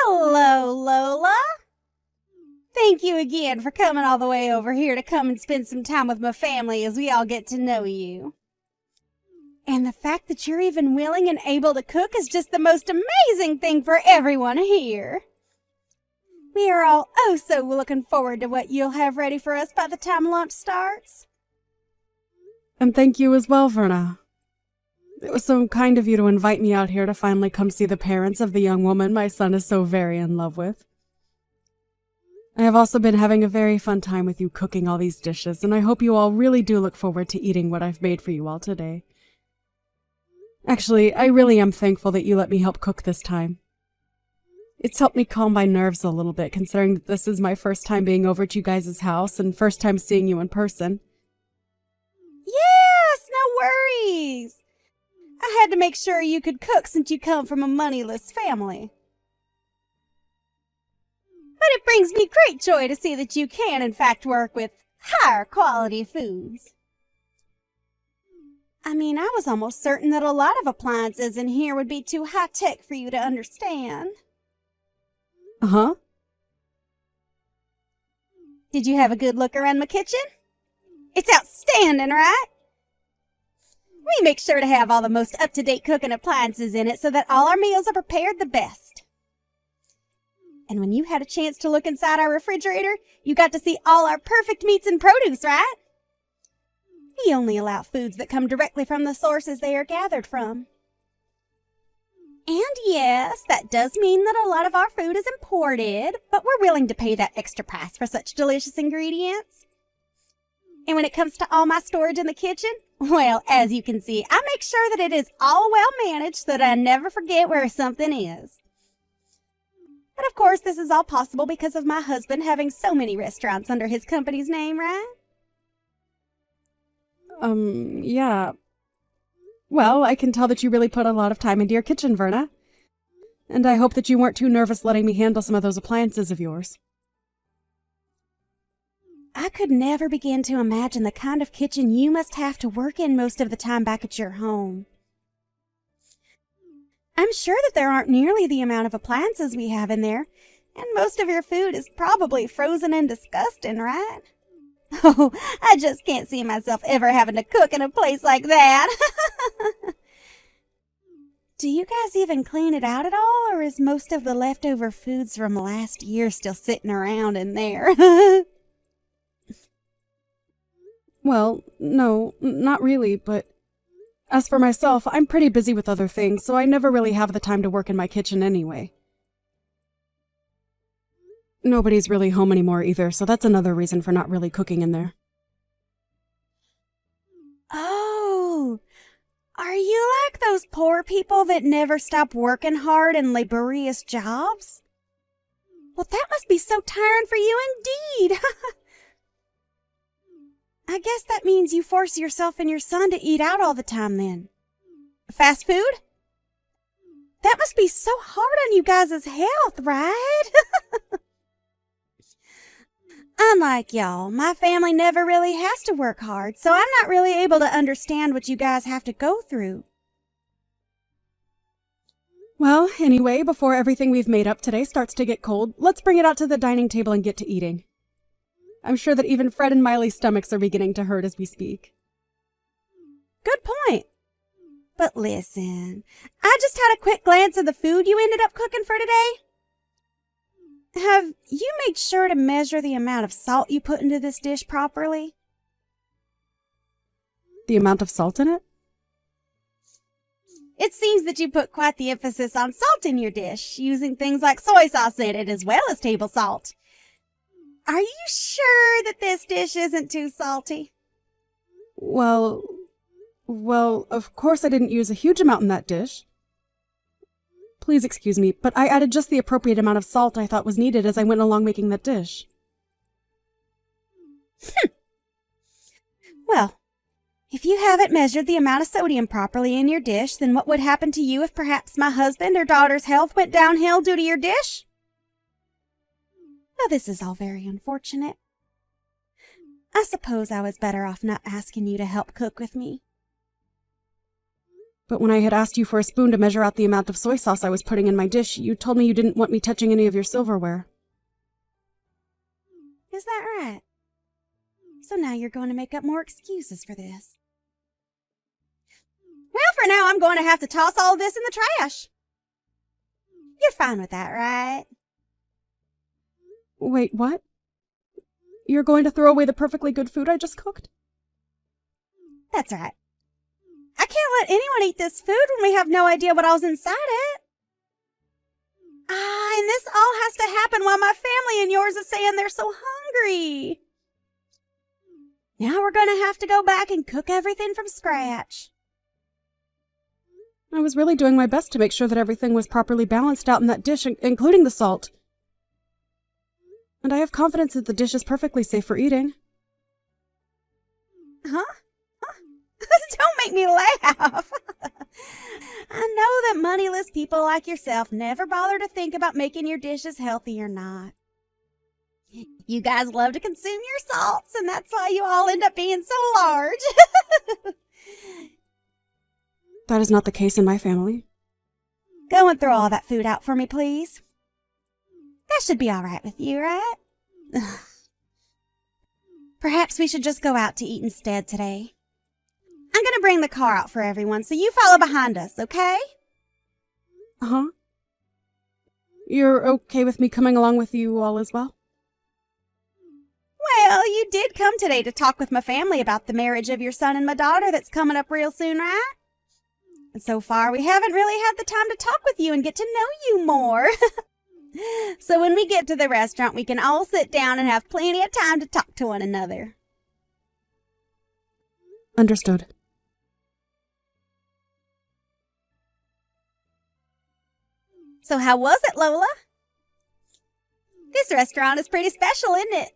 Hello, Lola. Thank you again for coming all the way over here to come and spend some time with my family as we all get to know you. And the fact that you're even willing and able to cook is just the most amazing thing for everyone here. We are all oh so looking forward to what you'll have ready for us by the time lunch starts. And thank you as well, Verna. It was so kind of you to invite me out here to finally come see the parents of the young woman my son is so very in love with. I have also been having a very fun time with you cooking all these dishes, and I hope you all really do look forward to eating what I've made for you all today. Actually, I really am thankful that you let me help cook this time. It's helped me calm my nerves a little bit, considering that this is my first time being over at you guys' house and first time seeing you in person. Yes, no worries. I had to make sure you could cook since you come from a moneyless family. But it brings me great joy to see that you can, in fact, work with higher quality foods. I mean, I was almost certain that a lot of appliances in here would be too high-tech for you to understand. Uh-huh. Did you have a good look around my kitchen? It's outstanding, right? We make sure to have all the most up-to-date cooking appliances in it so that all our meals are prepared the best. And when you had a chance to look inside our refrigerator, you got to see all our perfect meats and produce, right? We only allow foods that come directly from the sources they are gathered from. And yes, that does mean that a lot of our food is imported, but we're willing to pay that extra price for such delicious ingredients. And when it comes to all my storage in the kitchen, well, as you can see, I make sure that it is all well managed so that I never forget where something is. But of course, this is all possible because of my husband having so many restaurants under his company's name, right? Yeah. Well, I can tell that you really put a lot of time into your kitchen, Verna. And I hope that you weren't too nervous letting me handle some of those appliances of yours. I could never begin to imagine the kind of kitchen you must have to work in most of the time back at your home. I'm sure that there aren't nearly the amount of appliances we have in there, and most of your food is probably frozen and disgusting, right? Oh, I just can't see myself ever having to cook in a place like that. Do you guys even clean it out at all, or is most of the leftover foods from last year still sitting around in there? Well, no, not really, but as for myself, I'm pretty busy with other things, so I never really have the time to work in my kitchen anyway. Nobody's really home anymore either, so that's another reason for not really cooking in there. Oh, are you like those poor people that never stop working hard in laborious jobs? Well, that must be so tiring for you indeed. I guess that means you force yourself and your son to eat out all the time then. Fast food? That must be so hard on you guys' health, right? Unlike y'all, my family never really has to work hard, so I'm not really able to understand what you guys have to go through. Well, anyway, before everything we've made up today starts to get cold, let's bring it out to the dining table and get to eating. I'm sure that even Fred and Miley's stomachs are beginning to hurt as we speak. Good point. But listen, I just had a quick glance at the food you ended up cooking for today. Have you made sure to measure the amount of salt you put into this dish properly? The amount of salt in it? It seems that you put quite the emphasis on salt in your dish, using things like soy sauce in it as well as table salt. Are you sure that this dish isn't too salty? Well, of course I didn't use a huge amount in that dish. Please excuse me, but I added just the appropriate amount of salt I thought was needed as I went along making that dish. Well, if you haven't measured the amount of sodium properly in your dish, then what would happen to you if perhaps my husband or daughter's health went downhill due to your dish? Well, this is all very unfortunate. I suppose I was better off not asking you to help cook with me. But when I had asked you for a spoon to measure out the amount of soy sauce I was putting in my dish, you told me you didn't want me touching any of your silverware. Is that right? So now you're going to make up more excuses for this. Well, for now, I'm going to have to toss all of this in the trash. You're fine with that, right? Wait, what? You're going to throw away the perfectly good food I just cooked? That's right. I can't let anyone eat this food when we have no idea what all's inside it. And this all has to happen while my family and yours is saying they're so hungry. Now we're going to have to go back and cook everything from scratch. I was really doing my best to make sure that everything was properly balanced out in that dish, including the salt. And I have confidence that the dish is perfectly safe for eating. Huh? Don't make me laugh. I know that moneyless people like yourself never bother to think about making your dishes healthy or not. You guys love to consume your salts, and that's why you all end up being so large. That is not the case in my family. Go and throw all that food out for me, please. That should be all right with you, right? Perhaps we should just go out to eat instead today. I'm going to bring the car out for everyone, so you follow behind us, okay? Uh-huh. You're okay with me coming along with you all as well? Well, you did come today to talk with my family about the marriage of your son and my daughter that's coming up real soon, right? And so far, we haven't really had the time to talk with you and get to know you more. So when we get to the restaurant, we can all sit down and have plenty of time to talk to one another. Understood. So how was it, Lola? This restaurant is pretty special, isn't it?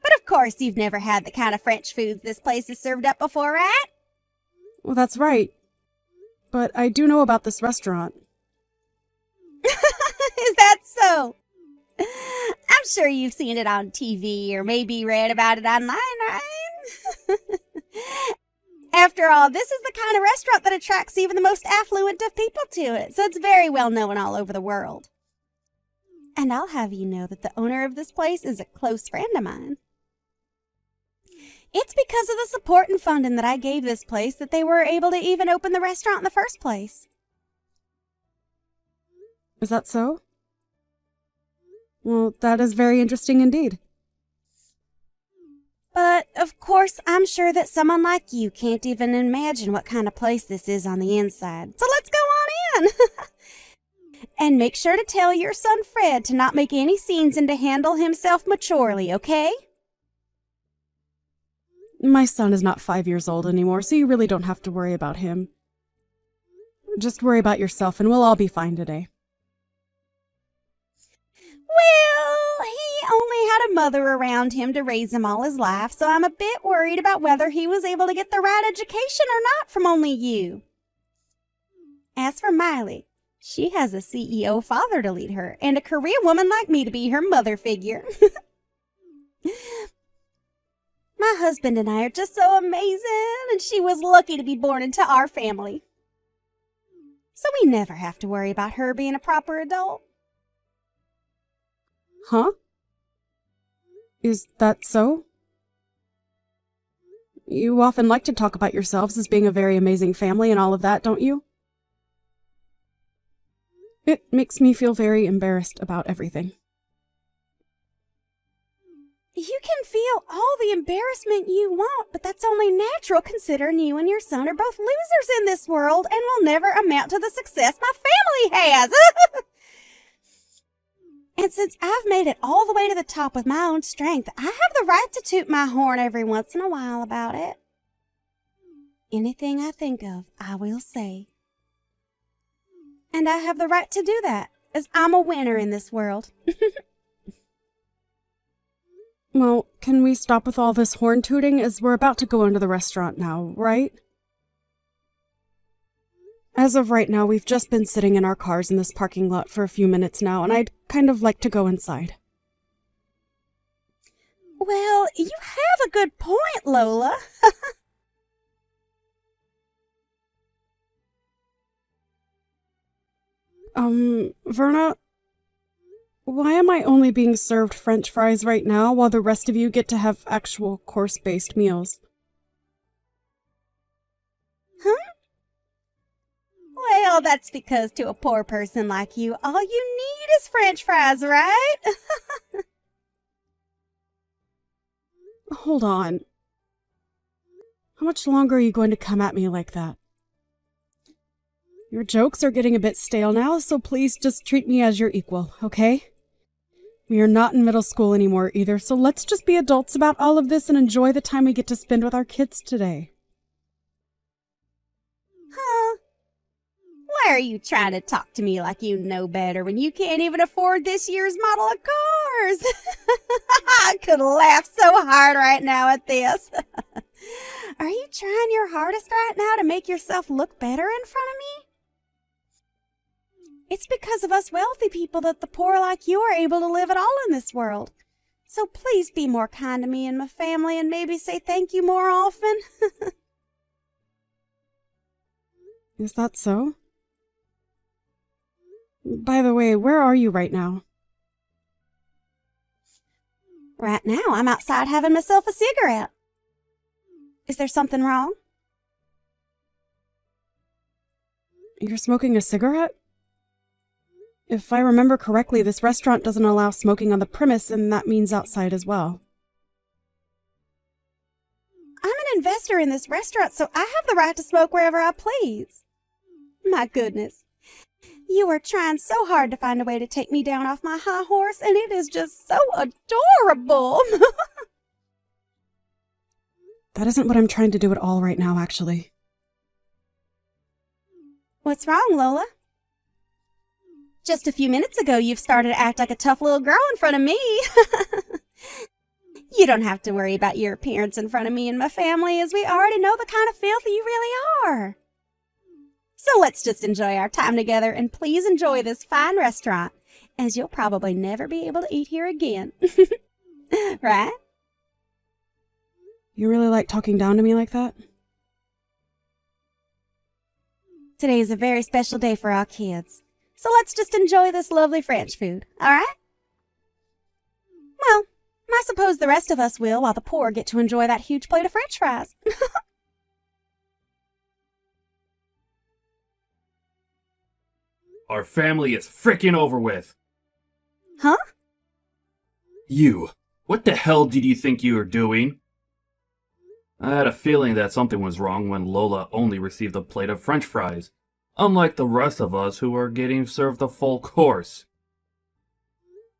But of course, you've never had the kind of French foods this place has served up before, right? Well, that's right. But I do know about this restaurant. Is that so? I'm sure you've seen it on TV or maybe read about it online, right? After all, this is the kind of restaurant that attracts even the most affluent of people to it, so it's very well known all over the world. And I'll have you know that the owner of this place is a close friend of mine. It's because of the support and funding that I gave this place that they were able to even open the restaurant in the first place. Is that so? Well, that is very interesting indeed. But, of course, I'm sure that someone like you can't even imagine what kind of place this is on the inside. So let's go on in! And make sure to tell your son Fred to not make any scenes and to handle himself maturely, okay? My son is not 5 years old anymore, so you really don't have to worry about him. Just worry about yourself and we'll all be fine today. Well, he only had a mother around him to raise him all his life, so I'm a bit worried about whether he was able to get the right education or not from only you. As for Miley, she has a CEO father to lead her, and a career woman like me to be her mother figure. My husband and I are just so amazing, and she was lucky to be born into our family. So we never have to worry about her being a proper adult. Huh? Is that so? You often like to talk about yourselves as being a very amazing family and all of that, don't you? It makes me feel very embarrassed about everything. You can feel all the embarrassment you want, but that's only natural considering you and your son are both losers in this world and will never amount to the success my family has. And since I've made it all the way to the top with my own strength, I have the right to toot my horn every once in a while about it. Anything I think of, I will say. And I have the right to do that, as I'm a winner in this world. Well, can we stop with all this horn tooting as we're about to go into the restaurant now, right? As of right now, we've just been sitting in our cars in this parking lot for a few minutes now, and I'd kind of like to go inside. Well, you have a good point, Lola. Verna, why am I only being served French fries right now while the rest of you get to have actual course-based meals? Huh? Well, that's because to a poor person like you, all you need is French fries, right? Hold on. How much longer are you going to come at me like that? Your jokes are getting a bit stale now, so please just treat me as your equal, okay? We are not in middle school anymore either, so let's just be adults about all of this and enjoy the time we get to spend with our kids today. Huh? Why are you trying to talk to me like you know better when you can't even afford this year's model of cars? I could laugh so hard right now at this. Are you trying your hardest right now to make yourself look better in front of me? It's because of us wealthy people that the poor like you are able to live at all in this world. So please be more kind to me and my family and maybe say thank you more often. Is that so? By the way, where are you right now? Right now, I'm outside having myself a cigarette. Is there something wrong? You're smoking a cigarette? If I remember correctly, this restaurant doesn't allow smoking on the premise, and that means outside as well. I'm an investor in this restaurant, so I have the right to smoke wherever I please. My goodness. You are trying so hard to find a way to take me down off my high horse, and it is just so adorable. That isn't what I'm trying to do at all right now, actually. What's wrong, Lola? Just a few minutes ago, you've started to act like a tough little girl in front of me. You don't have to worry about your appearance in front of me and my family, as we already know the kind of filth you really are. So let's just enjoy our time together, and please enjoy this fine restaurant, as you'll probably never be able to eat here again. Right? You really like talking down to me like that? Today is a very special day for our kids. So let's just enjoy this lovely French food, all right? Well, I suppose the rest of us will, while the poor get to enjoy that huge plate of French fries. Our family is frickin' over with. Huh? You. What the hell did you think you were doing? I had a feeling that something was wrong when Lola only received a plate of French fries, unlike the rest of us who are getting served a full course.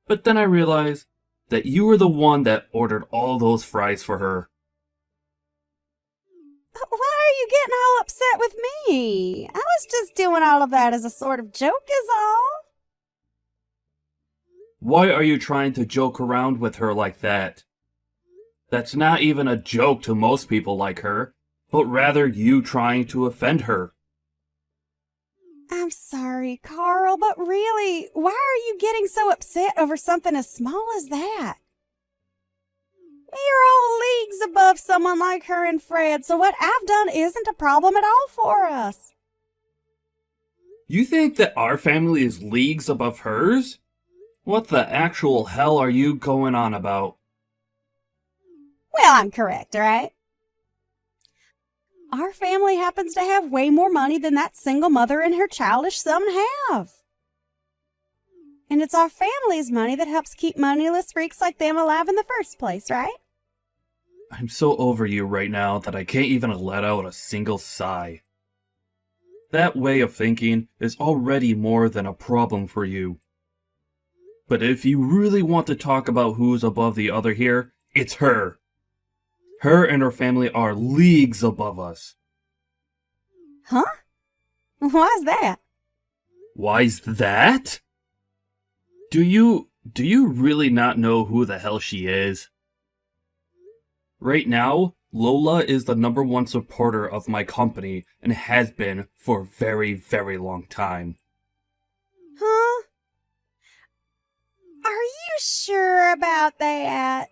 But then I realized that you were the one that ordered all those fries for her. Why are you getting all upset with me? I was just doing all of that as a sort of joke is all. Why are you trying to joke around with her like that? That's not even a joke to most people like her, but rather you trying to offend her. I'm sorry, Carl, but really, why are you getting so upset over something as small as that? You're all leagues above someone like her and Fred, so what I've done isn't a problem at all for us. You think that our family is leagues above hers? What the actual hell are you going on about? Well, I'm correct, right? Our family happens to have way more money than that single mother and her childish son have. And it's our family's money that helps keep moneyless freaks like them alive in the first place, right? I'm so over you right now that I can't even let out a single sigh. That way of thinking is already more than a problem for you. But if you really want to talk about who's above the other here, it's her. Her and her family are leagues above us. Huh? Why's that? Why's that? Do you really not know who the hell she is? Right now, Lola is the #1 supporter of my company and has been for a very, very long time. Huh? Are you sure about that?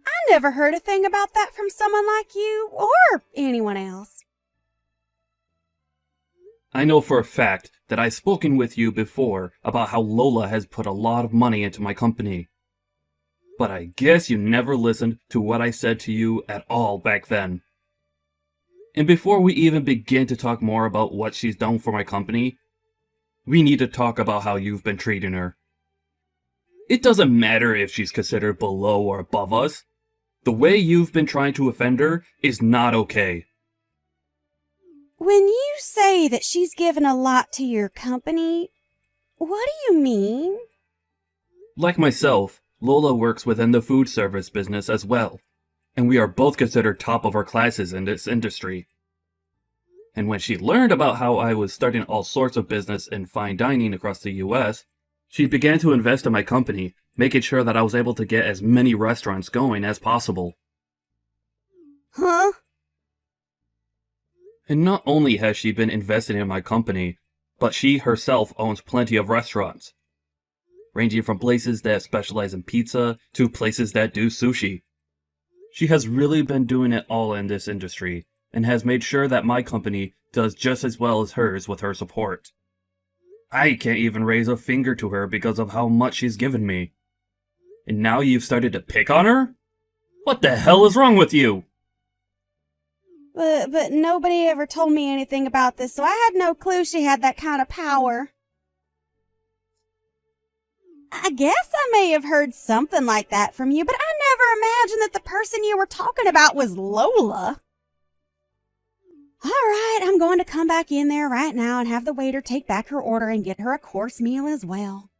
I never heard a thing about that from someone like you or anyone else. I know for a fact that I've spoken with you before about how Lola has put a lot of money into my company. But I guess you never listened to what I said to you at all back then. And before we even begin to talk more about what she's done for my company, we need to talk about how you've been treating her. It doesn't matter if she's considered below or above us. The way you've been trying to offend her is not okay. When you say that she's given a lot to your company, what do you mean? Like myself, Lola works within the food service business as well, and we are both considered top of our classes in this industry. And when she learned about how I was starting all sorts of business in fine dining across the US, she began to invest in my company, making sure that I was able to get as many restaurants going as possible. Huh? And not only has she been investing in my company, but she herself owns plenty of restaurants, ranging from places that specialize in pizza to places that do sushi. She has really been doing it all in this industry, and has made sure that my company does just as well as hers with her support. I can't even raise a finger to her because of how much she's given me. And now you've started to pick on her? What the hell is wrong with you? But nobody ever told me anything about this, so I had no clue she had that kind of power. I guess I may have heard something like that from you, but I never imagined that the person you were talking about was Lola. All right, I'm going to come back in there right now and have the waiter take back her order and get her a course meal as well.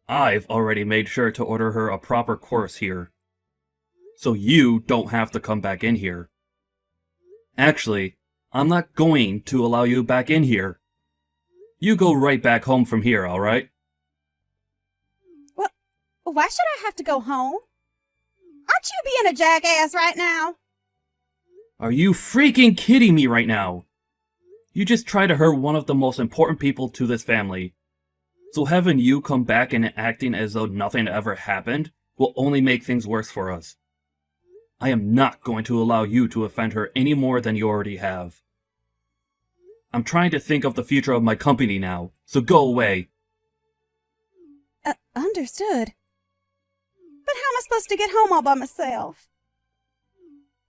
I've already made sure to order her a proper course here, so you don't have to come back in here. Actually, I'm not going to allow you back in here. You go right back home from here, alright? Well, why should I have to go home? Aren't you being a jackass right now? Are you freaking kidding me right now? You just tried to hurt one of the most important people to this family. So having you come back and acting as though nothing ever happened will only make things worse for us. I am not going to allow you to offend her any more than you already have. I'm trying to think of the future of my company now, so go away. Understood. But how am I supposed to get home all by myself?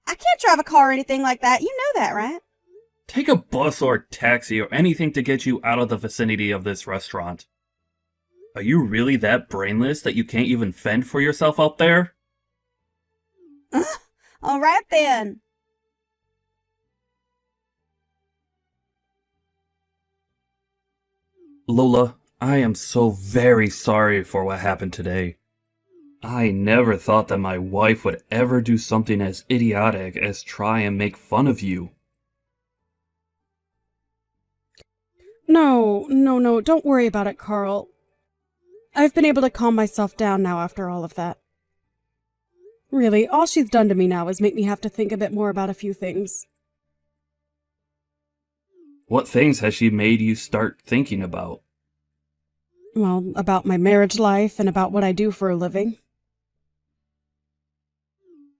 I can't drive a car or anything like that. You know that, right? Take a bus or a taxi or anything to get you out of the vicinity of this restaurant. Are you really that brainless that you can't even fend for yourself out there? All right then. Lola, I am so very sorry for what happened today. I never thought that my wife would ever do something as idiotic as try and make fun of you. No, don't worry about it, Carl. I've been able to calm myself down now after all of that. Really, all she's done to me now is make me have to think a bit more about a few things. What things has she made you start thinking about? Well, about my marriage life and about what I do for a living.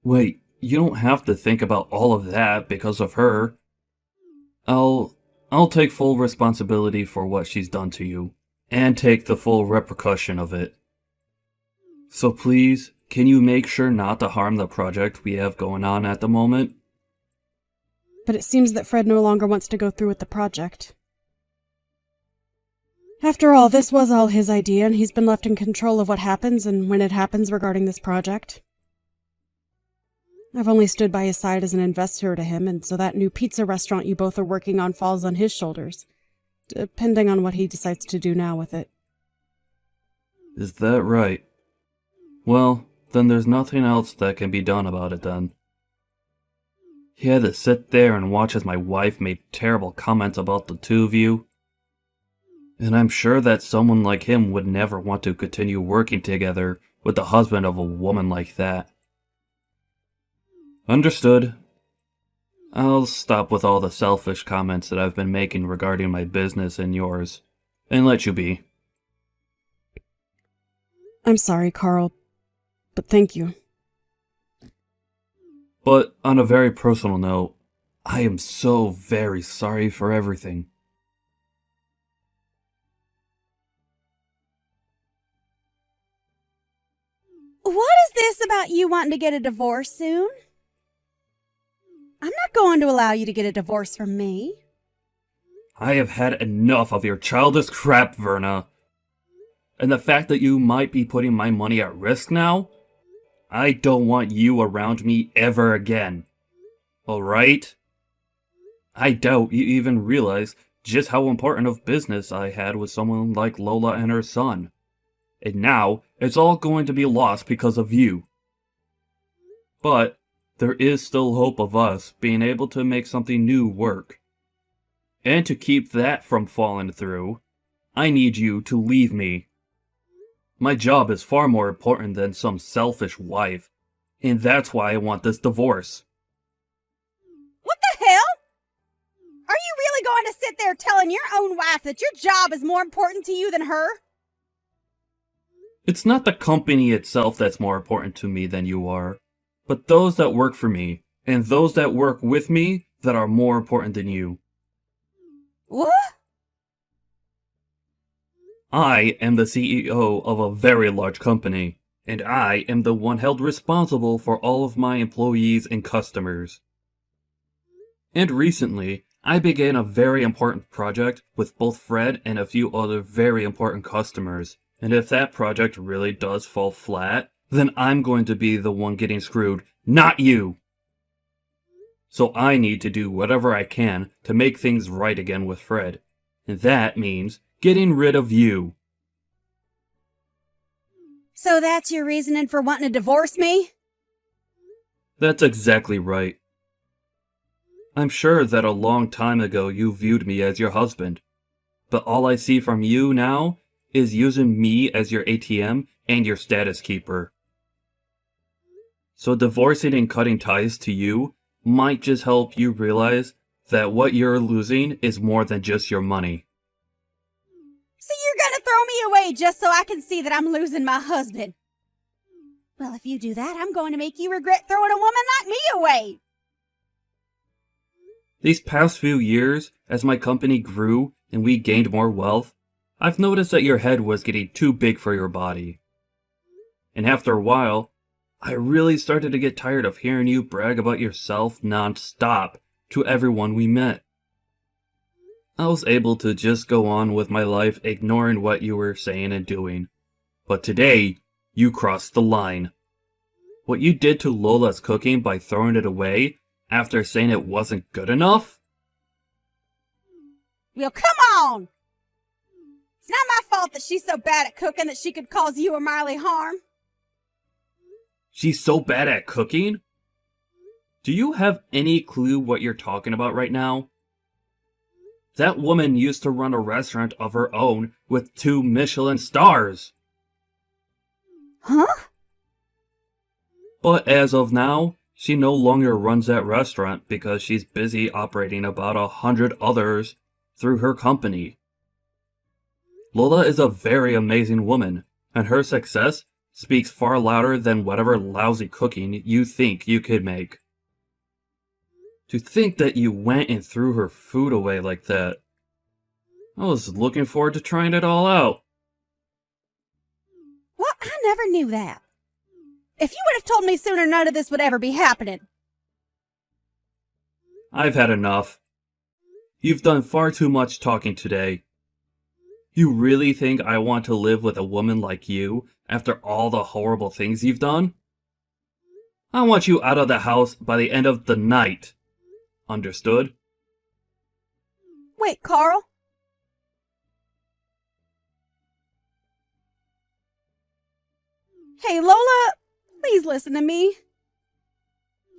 Wait, you don't have to think about all of that because of her. I'll take full responsibility for what she's done to you, and take the full repercussion of it. So please, can you make sure not to harm the project we have going on at the moment? But it seems that Fred no longer wants to go through with the project. After all, this was all his idea, and he's been left in control of what happens and when it happens regarding this project. I've only stood by his side as an investor to him, and so that new pizza restaurant you both are working on falls on his shoulders, depending on what he decides to do now with it. Is that right? Well, then there's nothing else that can be done about it then. He had to sit there and watch as my wife made terrible comments about the two of you. And I'm sure that someone like him would never want to continue working together with the husband of a woman like that. Understood. I'll stop with all the selfish comments that I've been making regarding my business and yours, and let you be. I'm sorry, Carl, but thank you. But on a very personal note, I am so very sorry for everything. What is this about you wanting to get a divorce soon? I'm not going to allow you to get a divorce from me. I have had enough of your childish crap, Verna. And the fact that you might be putting my money at risk now? I don't want you around me ever again. Alright? I doubt you even realize just how important of business I had with someone like Lola and her son. And now, it's all going to be lost because of you. But, there is still hope of us being able to make something new work. And to keep that from falling through, I need you to leave me. My job is far more important than some selfish wife, and that's why I want this divorce. What the hell? Are you really going to sit there telling your own wife that your job is more important to you than her? It's not the company itself that's more important to me than you are, but those that work for me, and those that work with me that are more important than you. What? I am the CEO of a very large company, and I am the one held responsible for all of my employees and customers. And recently, I began a very important project with both Fred and a few other very important customers. And if that project really does fall flat, then I'm going to be the one getting screwed, not you! So I need to do whatever I can to make things right again with Fred. And that means getting rid of you. So that's your reasoning for wanting to divorce me? That's exactly right. I'm sure that a long time ago you viewed me as your husband. But all I see from you now is using me as your ATM and your status keeper. So divorcing and cutting ties to you might just help you realize that what you're losing is more than just your money. So you're gonna throw me away just so I can see that I'm losing my husband? Well, if you do that, I'm going to make you regret throwing a woman like me away. These past few years, as my company grew and we gained more wealth, I've noticed that your head was getting too big for your body. And after a while, I really started to get tired of hearing you brag about yourself non-stop to everyone we met. I was able to just go on with my life ignoring what you were saying and doing. But today, you crossed the line. What you did to Lola's cooking by throwing it away after saying it wasn't good enough? Well, come on! It's not my fault that she's so bad at cooking that she could cause you or Marley harm. She's so bad at cooking? Do you have any clue what you're talking about right now? That woman used to run a restaurant of her own with 2 Michelin stars. Huh? But as of now, she no longer runs that restaurant because she's busy operating about 100 others through her company. Lola is a very amazing woman, and her success speaks far louder than whatever lousy cooking you think you could make. To think that you went and threw her food away like that. I was looking forward to trying it all out. Well, I never knew that. If you would have told me sooner, none of this would ever be happening. I've had enough. You've done far too much talking today. You really think I want to live with a woman like you after all the horrible things you've done? I want you out of the house by the end of the night. Understood? Wait, Carl. Hey, Lola, please listen to me.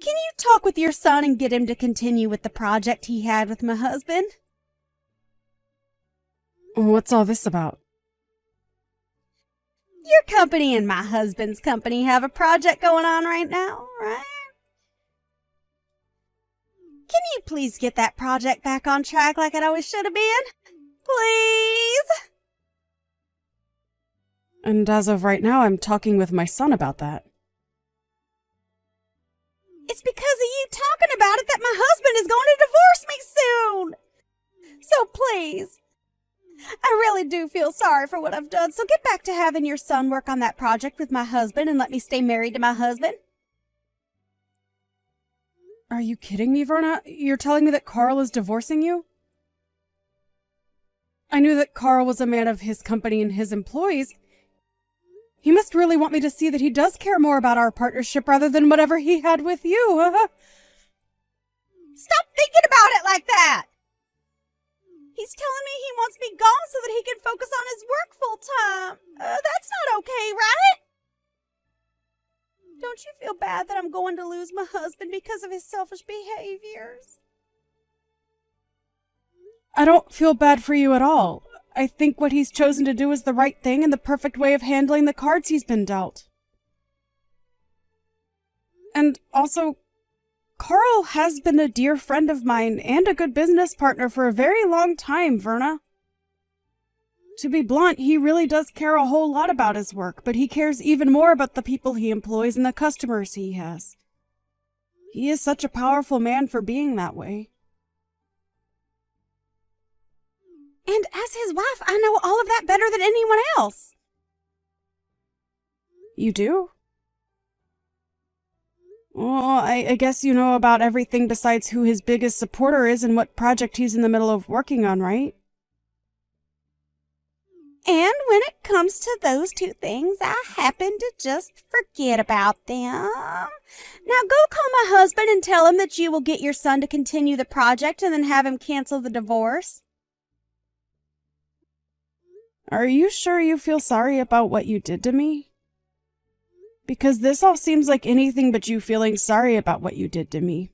Can you talk with your son and get him to continue with the project he had with my husband? What's all this about? Your company and my husband's company have a project going on right now, right? Can you please get that project back on track like it always should have been? Please? And as of right now, I'm talking with my son about that. It's because of you talking about it that my husband is going to divorce me soon. So please, I really do feel sorry for what I've done, so get back to having your son work on that project with my husband and let me stay married to my husband. Are you kidding me, Verna? You're telling me that Carl is divorcing you? I knew that Carl was a man of his company and his employees. He must really want me to see that he does care more about our partnership rather than whatever he had with you. Stop thinking about it like that! He's telling me he wants me gone so that he can focus on his work full time. That's not okay, right? Don't you feel bad that I'm going to lose my husband because of his selfish behaviors? I don't feel bad for you at all. I think what he's chosen to do is the right thing and the perfect way of handling the cards he's been dealt. And also, Carl has been a dear friend of mine and a good business partner for a very long time, Verna. To be blunt, he really does care a whole lot about his work, but he cares even more about the people he employs and the customers he has. He is such a powerful man for being that way. And as his wife, I know all of that better than anyone else. You do? Well, I guess you know about everything besides who his biggest supporter is and what project he's in the middle of working on, right? And when it comes to those two things, I happen to just forget about them. Now go call my husband and tell him that you will get your son to continue the project and then have him cancel the divorce. Are you sure you feel sorry about what you did to me? Because this all seems like anything but you feeling sorry about what you did to me.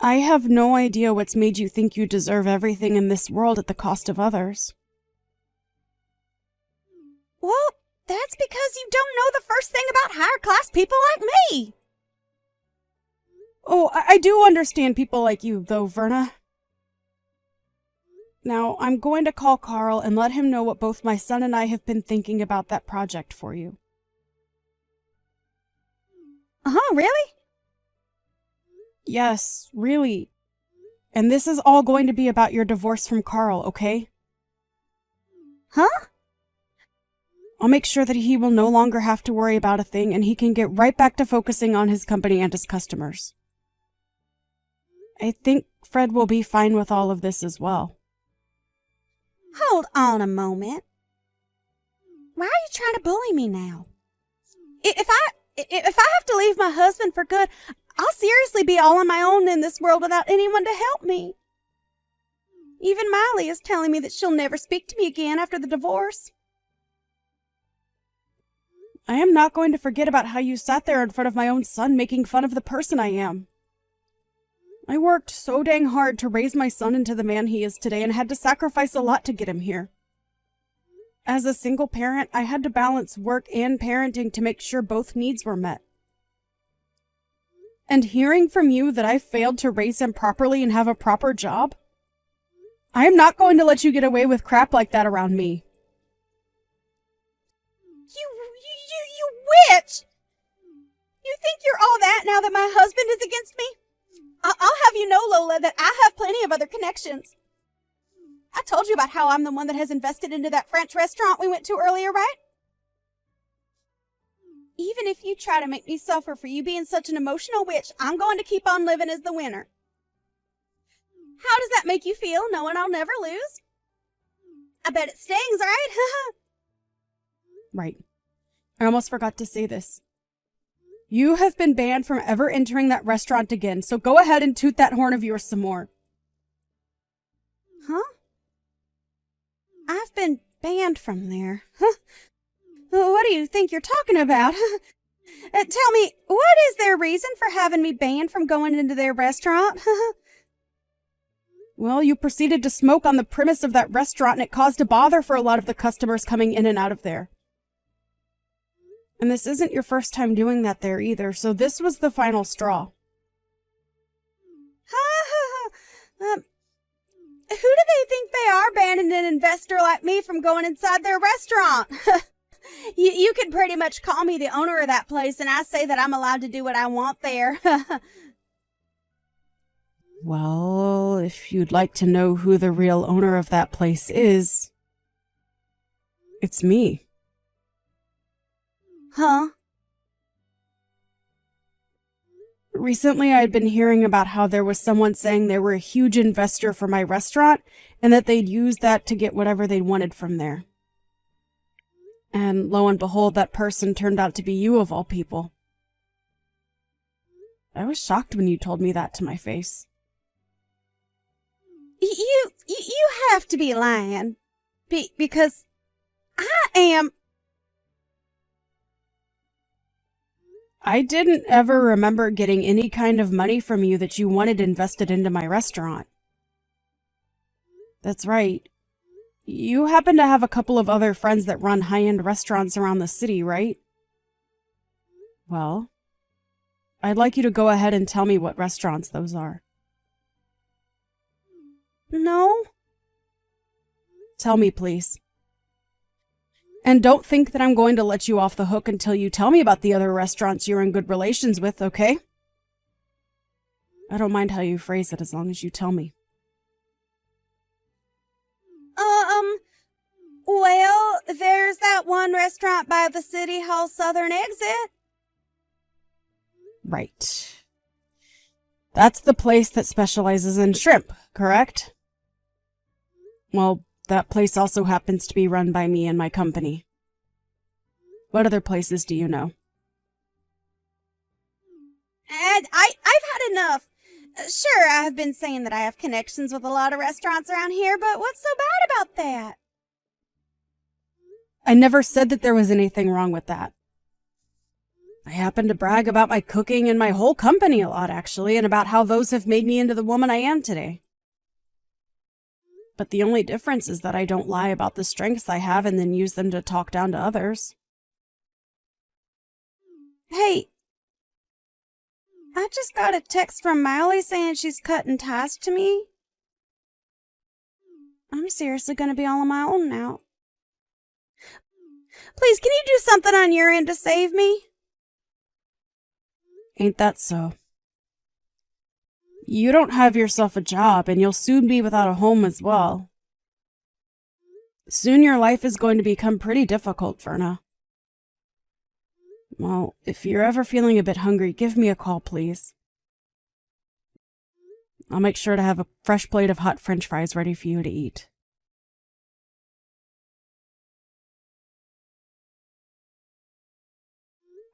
I have no idea what's made you think you deserve everything in this world at the cost of others. Well, that's because you don't know the first thing about higher-class people like me. Oh, I do understand people like you, though, Verna. Now, I'm going to call Carl and let him know what both my son and I have been thinking about that project for you. Really? Yes, really. And this is all going to be about your divorce from Carl, okay? Huh? I'll make sure that he will no longer have to worry about a thing and he can get right back to focusing on his company and his customers. I think Fred will be fine with all of this as well. Hold on a moment. Why are you trying to bully me now? If I have to leave my husband for good, I'll seriously be all on my own in this world without anyone to help me. Even Miley is telling me that she'll never speak to me again after the divorce. I am not going to forget about how you sat there in front of my own son making fun of the person I am. I worked so dang hard to raise my son into the man he is today and had to sacrifice a lot to get him here. As a single parent, I had to balance work and parenting to make sure both needs were met. And hearing from you that I failed to raise him properly and have a proper job, I am not going to let you get away with crap like that around me. You witch! You think you're all that now that my husband is against me? I'll have you know, Lola, that I have plenty of other connections. I told you about how I'm the one that has invested into that French restaurant we went to earlier, right? Even if you try to make me suffer for you being such an emotional witch, I'm going to keep on living as the winner. How does that make you feel, knowing I'll never lose? I bet it stings, right? Right. I almost forgot to say this. You have been banned from ever entering that restaurant again, so go ahead and toot that horn of yours some more. Huh? I've been banned from there. Huh? What do you think you're talking about? Tell me, what is their reason for having me banned from going into their restaurant? Well, you proceeded to smoke on the premise of that restaurant and it caused a bother for a lot of the customers coming in and out of there. And this isn't your first time doing that there either, so this was the final straw. Who do they think they are banning an investor like me from going inside their restaurant? You could pretty much call me the owner of that place, and I say that I'm allowed to do what I want there. Well, if you'd like to know who the real owner of that place is, it's me. Huh? Recently, I'd been hearing about how there was someone saying they were a huge investor for my restaurant and that they'd use that to get whatever they wanted from there. And lo and behold, that person turned out to be you of all people. I was shocked when you told me that to my face. You have to be lying. Because I am... I didn't ever remember getting any kind of money from you that you wanted invested into my restaurant. That's right. You happen to have a couple of other friends that run high-end restaurants around the city, right? Well, I'd like you to go ahead and tell me what restaurants those are. No? Tell me, please. And don't think that I'm going to let you off the hook until you tell me about the other restaurants you're in good relations with, okay? I don't mind how you phrase it as long as you tell me. Well, there's that one restaurant by the City Hall Southern exit. Right. That's the place that specializes in shrimp, correct? Well, that place also happens to be run by me and my company. What other places do you know? And I've had enough. Sure, I have been saying that I have connections with a lot of restaurants around here, but what's so bad about that? I never said that there was anything wrong with that. I happen to brag about my cooking and my whole company a lot, actually, and about how those have made me into the woman I am today. But the only difference is that I don't lie about the strengths I have and then use them to talk down to others. Hey, I just got a text from Miley saying she's cutting ties to me. I'm seriously going to be all on my own now. Please, can you do something on your end to save me? Ain't that so? You don't have yourself a job, and you'll soon be without a home as well. Soon your life is going to become pretty difficult, Verna. Well, if you're ever feeling a bit hungry, give me a call, please. I'll make sure to have a fresh plate of hot French fries ready for you to eat.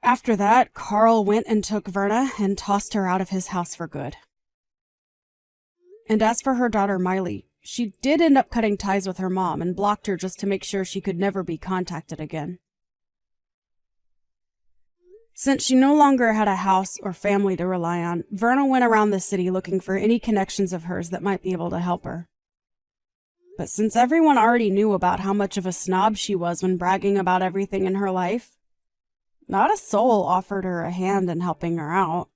After that, Carl went and took Verna and tossed her out of his house for good. And as for her daughter Miley, she did end up cutting ties with her mom and blocked her just to make sure she could never be contacted again. Since she no longer had a house or family to rely on, Verna went around the city looking for any connections of hers that might be able to help her. But since everyone already knew about how much of a snob she was when bragging about everything in her life, not a soul offered her a hand in helping her out.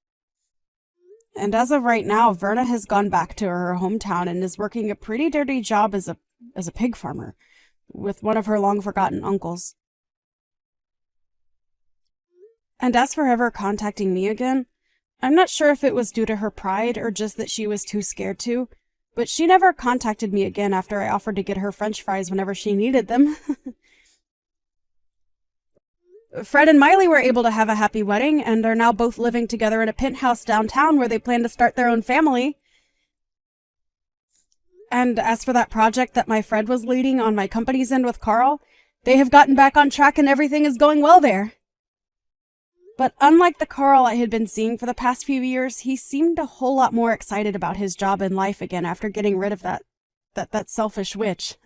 And as of right now, Verna has gone back to her hometown and is working a pretty dirty job as a pig farmer with one of her long-forgotten uncles. And as for ever contacting me again, I'm not sure if it was due to her pride or just that she was too scared to, but she never contacted me again after I offered to get her French fries whenever she needed them. Fred and Miley were able to have a happy wedding and are now both living together in a penthouse downtown where they plan to start their own family. And as for that project that my Fred was leading on my company's end with Carl, they have gotten back on track and everything is going well there. But unlike the Carl I had been seeing for the past few years, he seemed a whole lot more excited about his job in life again after getting rid of that selfish witch.